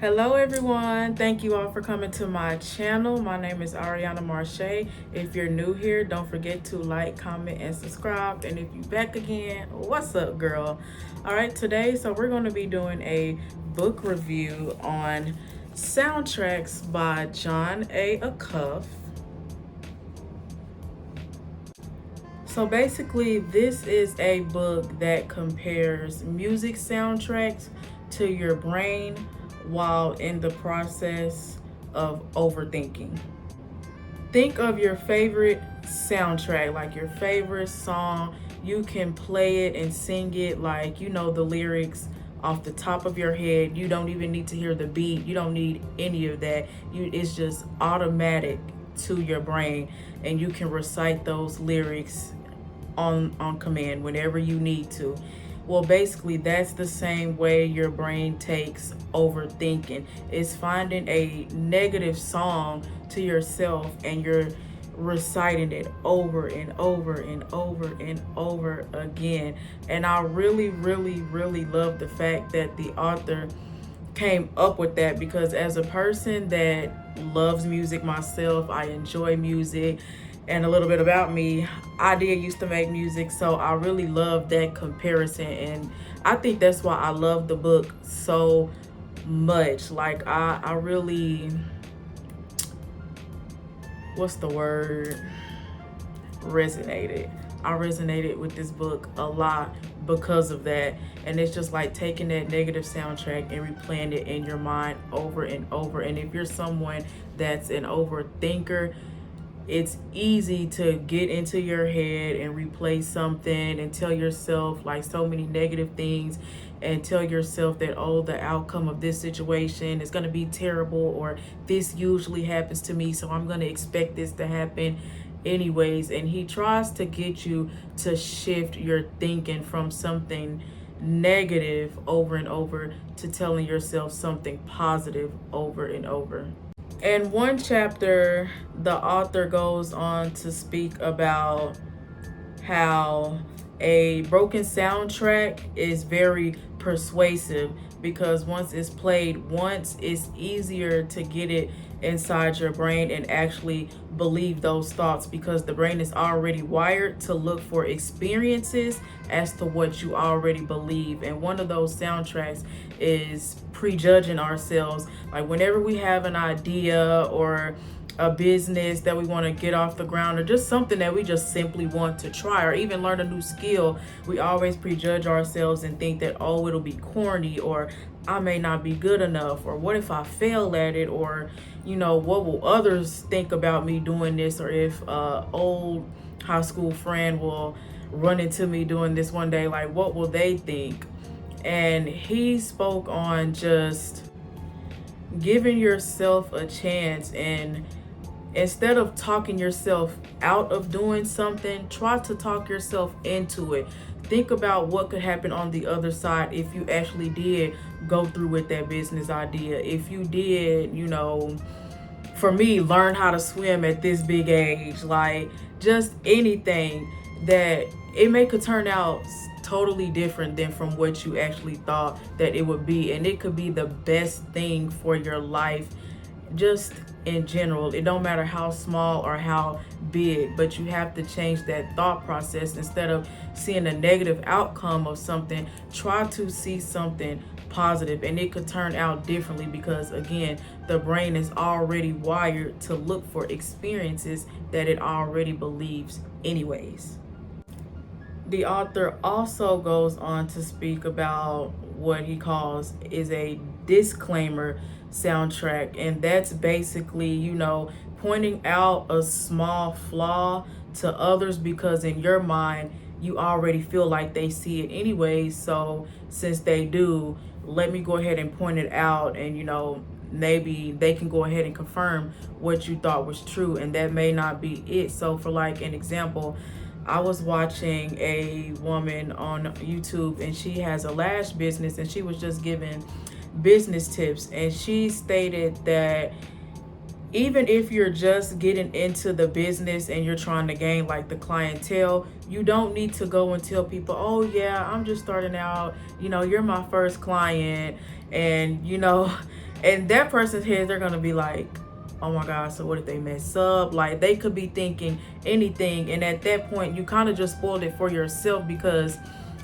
Hello everyone, thank you all for coming to my channel. My name is Ariana Marche. If you're new here, don't forget to like, comment, and subscribe. And if you're back again, what's up girl? All right, today we're going to be doing a book review on soundtracks by John A. Acuff. So basically, this is a book that compares music soundtracks to your brain while in the process of overthinking. Think of your favorite soundtrack, like your favorite song. You can play it and sing it like you know the lyrics off the top of your head. You don't even need to hear the beat. You don't need any of that. It's just automatic to your brain, and you can recite those lyrics on command whenever you need to. Well, basically, that's the same way your brain takes overthinking. It's finding a negative song to yourself and you're reciting it over and over and over and over again. And I really, really, really love the fact that the author came up with that, because as a person that loves music myself, I enjoy music. And a little bit about me, I did used to make music, so I really love that comparison, and I think that's why I love the book so much. Like I really, what's the word, resonated. I resonated with this book a lot because of that. And it's just like taking that negative soundtrack and replaying it in your mind over and over. And if you're someone that's an overthinker, it's easy to get into your head and replay something and tell yourself like so many negative things and tell yourself that, oh, the outcome of this situation is going to be terrible, or this usually happens to me, so I'm going to expect this to happen anyways. And he tries to get you to shift your thinking from something negative over and over to telling yourself something positive over and over. In one chapter, the author goes on to speak about how a broken soundtrack is very persuasive, because once it's played once, it's easier to get it inside your brain and actually believe those thoughts, because the brain is already wired to look for experiences as to what you already believe. And one of those soundtracks is prejudging ourselves. Like whenever we have an idea or a business that we want to get off the ground, or just something that we just simply want to try, or even learn a new skill, we always prejudge ourselves and think that, oh, it'll be corny, or I may not be good enough, or what if I fail at it, or what will others think about me doing this, or if old high school friend will run into me doing this one day, like what will they think? And he spoke on just giving yourself a chance, and instead of talking yourself out of doing something, try to talk yourself into it. Think about what could happen on the other side if you actually did go through with that business idea. If you did, for me, learn how to swim at this big age, like just anything that it could turn out totally different than from what you actually thought that it would be. And it could be the best thing for your life, just in general. It don't matter how small or how big, but you have to change that thought process. Instead of seeing a negative outcome of something, try to see something positive, and it could turn out differently, because again, the brain is already wired to look for experiences that it already believes anyways. The author also goes on to speak about what he calls is a disclaimer soundtrack, and that's basically, pointing out a small flaw to others, because in your mind you already feel like they see it anyways. So since they do, let me go ahead and point it out, and maybe they can go ahead and confirm what you thought was true, and that may not be it. So for like an example, I was watching a woman on YouTube, and she has a lash business, and she was just giving business tips. And she stated that even if you're just getting into the business and you're trying to gain like the clientele, you don't need to go and tell people, oh yeah, I'm just starting out, you're my first client, and And that person's head, they're gonna be like, oh my God, so what if they mess up? Like, they could be thinking anything. And at that point, you kind of just spoiled it for yourself, because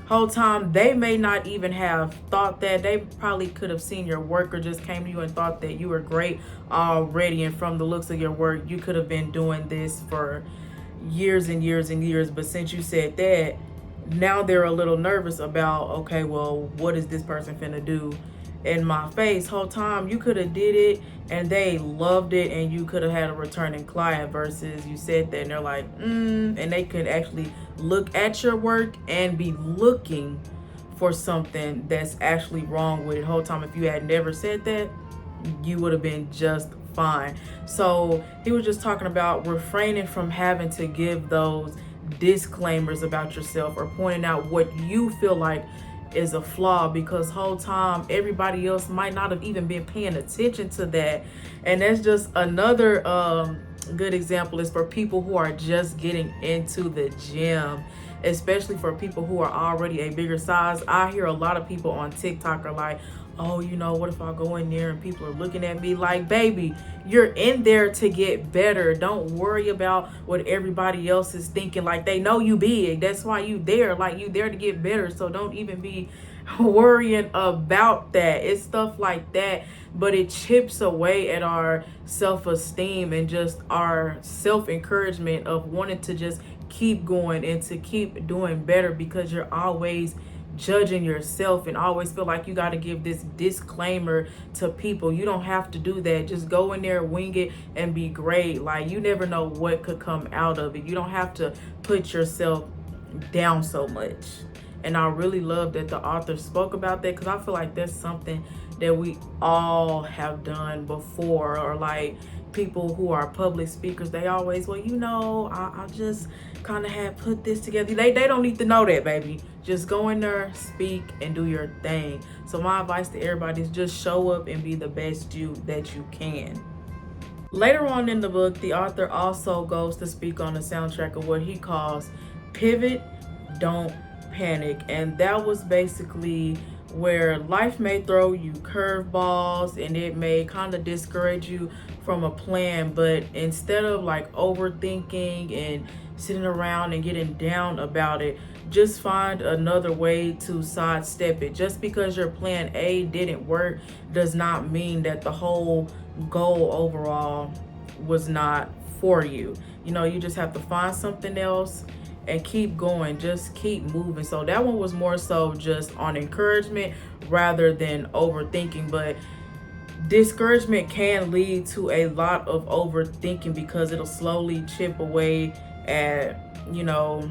whole time they may not even have thought that. They probably could have seen your work or just came to you and thought that you were great already. And from the looks of your work, you could have been doing this for years and years and years. But since you said that, now they're a little nervous about, okay, well, what is this person finna do in my face? Whole time you could have did it and they loved it, and you could have had a returning client, versus you said that and they're like, and they could actually look at your work and be looking for something that's actually wrong with it. Whole time, if you had never said that, you would have been just fine. So he was just talking about refraining from having to give those disclaimers about yourself or pointing out what you feel like is a flaw, because whole time everybody else might not have even been paying attention to that. And that's just another good example is for people who are just getting into the gym, especially for people who are already a bigger size. I hear a lot of people on TikTok are like, oh, you know, what if I go in there and people are looking at me? Like, baby, you're in there to get better. Don't worry about what everybody else is thinking. Like, they know you big. That's why you there. Like, you there to get better. So don't even be worrying about that. It's stuff like that, but it chips away at our self-esteem and just our self-encouragement of wanting to just keep going and to keep doing better, because you're always judging yourself and always feel like you got to give this disclaimer to people. You don't have to do that. Just go in there, wing it, and be great. Like, you never know what could come out of it. You don't have to put yourself down so much. And I really love that the author spoke about that, because I feel like that's something that we all have done before. Or like people who are public speakers, they always, well, you know, I just kind of had put this together. They don't need to know that, baby. Just go in there, speak, and do your thing. So my advice to everybody is just show up and be the best you that you can. Later on in the book, the author also goes to speak on the soundtrack of what he calls Pivot, Don't Panic. And that was basically where life may throw you curveballs and it may kind of discourage you from a plan, but instead of like overthinking and sitting around and getting down about it, just find another way to sidestep it. Just because your plan A didn't work does not mean that the whole goal overall was not for you. You know, you just have to find something else and keep going. Just keep moving. So that one was more so just on encouragement rather than overthinking. But discouragement can lead to a lot of overthinking, because it'll slowly chip away at, you know,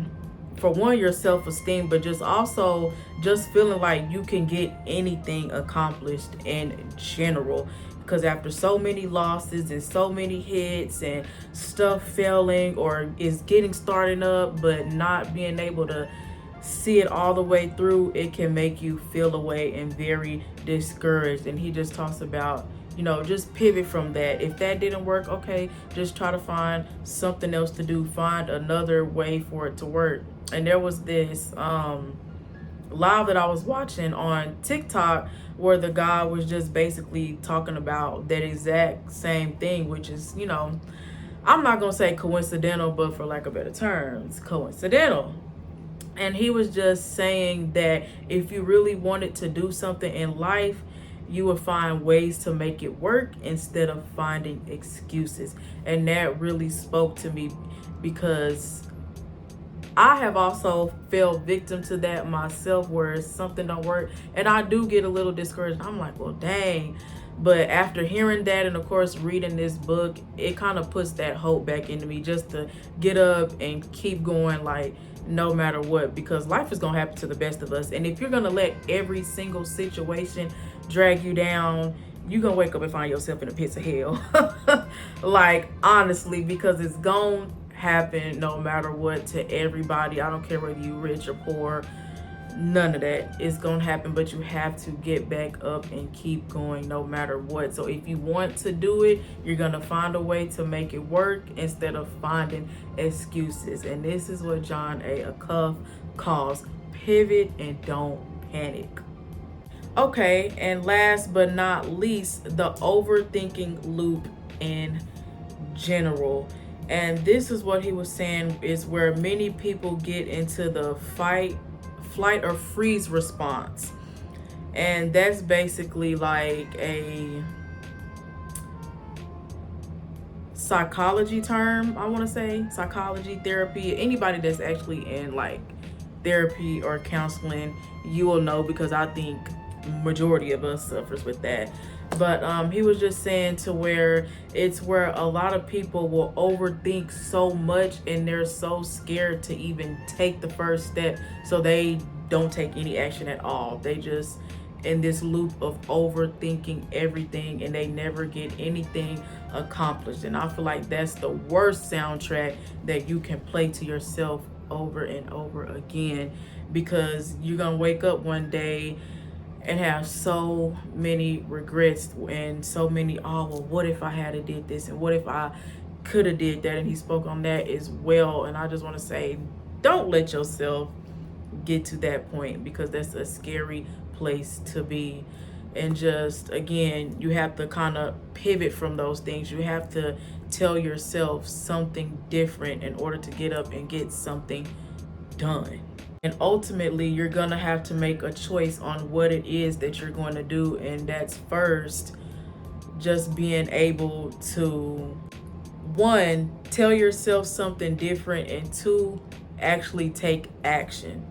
for one, your self-esteem, but just also just feeling like you can get anything accomplished in general. Because after so many losses and so many hits and stuff failing or is getting started up but not being able to see it all the way through, it can make you feel away and very discouraged. And he just talks about, you know, just pivot from that. If that didn't work, okay, just try to find something else to do. Find another way for it to work. And there was this live that I was watching on TikTok where the guy was just basically talking about that exact same thing, which is, you know, I'm not gonna say coincidental, but for lack of better terms, coincidental. And he was just saying that if you really wanted to do something in life, you would find ways to make it work instead of finding excuses. And that really spoke to me, because I have also fell victim to that myself, where something don't work and I do get a little discouraged. I'm like, well, dang. But after hearing that, and of course reading this book, it kind of puts that hope back into me just to get up and keep going, like, no matter what, because life is gonna happen to the best of us. And if you're gonna let every single situation drag you down, you're gonna wake up and find yourself in the pits of hell. Like, honestly, because it's gonna happen no matter what to everybody. I don't care whether you rich or poor, none of that is gonna happen. But you have to get back up and keep going no matter what. So if you want to do it, you're gonna find a way to make it work instead of finding excuses. And this is what John A. Acuff calls pivot and don't panic. Okay, and last but not least, the overthinking loop in general. And this is what he was saying is where many people get into the fight, flight, or freeze response. And that's basically like a psychology term, I want to say. Psychology, therapy, anybody that's actually in like therapy or counseling, you will know, because I think majority of us suffers with that. But he was just saying to where it's where a lot of people will overthink so much and they're so scared to even take the first step, so they don't take any action at all. They just in this loop of overthinking everything and they never get anything accomplished. And I feel like that's the worst soundtrack that you can play to yourself over and over again, because you're gonna wake up one day and have so many regrets and so many, oh well, what if I had did this, and what if I could have did that. And he spoke on that as well. And I just want to say, don't let yourself get to that point, because that's a scary place to be. And just again, you have to kind of pivot from those things. You have to tell yourself something different in order to get up and get something done. And ultimately, you're gonna have to make a choice on what it is that you're going to do. And that's first, just being able to, one, tell yourself something different, and two, actually take action.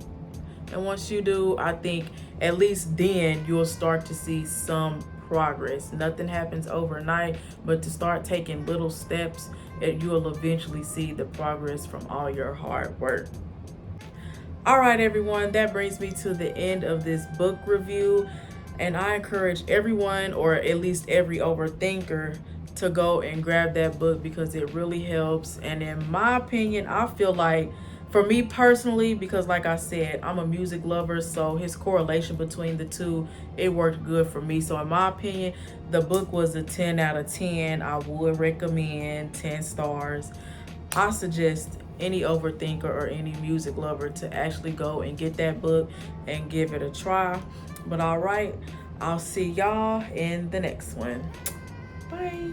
And once you do, I think at least then you'll start to see some progress. Nothing happens overnight, but to start taking little steps, you'll eventually see the progress from all your hard work. All right, everyone, that brings me to the end of this book review. And I encourage everyone, or at least every overthinker, to go and grab that book, because it really helps. And in my opinion, I feel like, for me personally, because like I said, I'm a music lover, so his correlation between the two, it worked good for me. So in my opinion, the book was a 10 out of 10. I would recommend 10 stars. I suggest any overthinker or any music lover to actually go and get that book and give it a try. But all right, I'll see y'all in the next one. Bye.